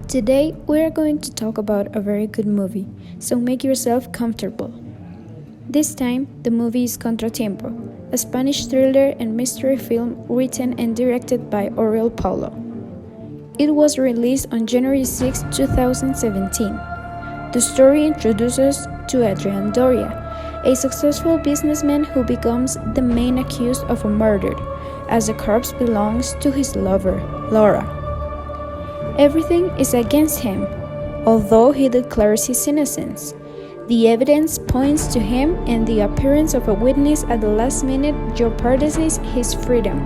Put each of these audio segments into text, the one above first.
Today, we are going to talk about a very good movie, so make yourself comfortable. This time, the movie is Contratiempo, a Spanish thriller and mystery film written and directed by Oriol Paulo. It was released on January 6, 2017. The story introduces us to Adrian Doria, a successful businessman who becomes the main accused of a murder, as the corpse belongs to his lover, Laura. Everything is against him, although he declares his innocence. The evidence points to him, and the appearance of a witness at the last minute jeopardizes his freedom.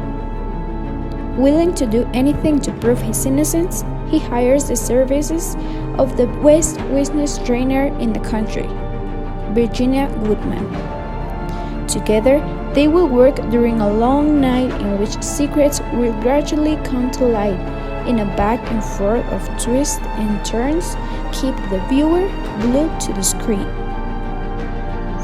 Willing to do anything to prove his innocence, he hires the services of the best witness trainer in the country, Virginia Goodman. Together, they will work during a long night in which secrets will gradually come to light. In a back and forth of twists and turns, keep the viewer glued to the screen.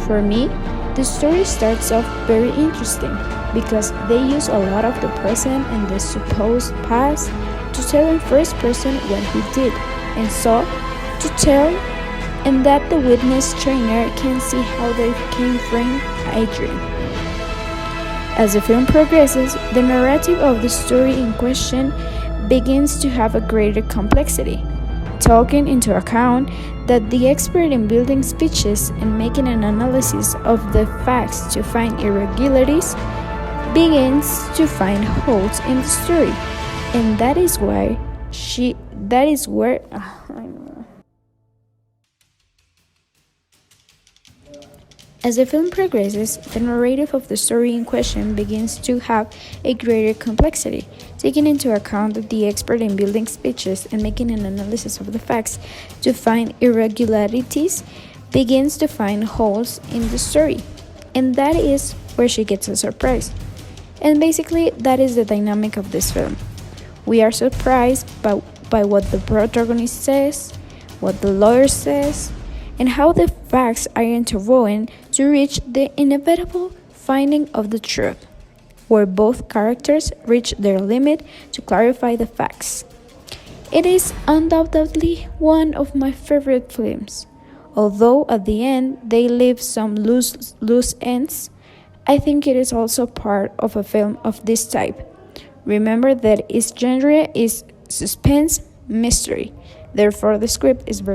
For me, the story starts off very interesting because they use a lot of the present and the supposed past to tell in first person what he did, and so to tell, and that the witness trainer can see how they came from Adrian. As the film progresses, the narrative of the story in question begins to have a greater complexity, taking into account that the expert in building speeches and making an analysis of the facts to find irregularities begins to find holes in the story, and that is where As the film progresses, the narrative of the story in question begins to have a greater complexity, taking into account that the expert in building speeches and making an analysis of the facts to find irregularities begins to find holes in the story, and that is where she gets a surprise. And basically, that is the dynamic of this film. We are surprised by what the protagonist says, what the lawyer says, and how the facts are interwoven to reach the inevitable finding of the truth, where both characters reach their limit to clarify the facts. It is undoubtedly one of my favorite films. Although at the end they leave some loose ends, I think it is also part of a film of this type. Remember that its genre is suspense mystery, therefore the script is very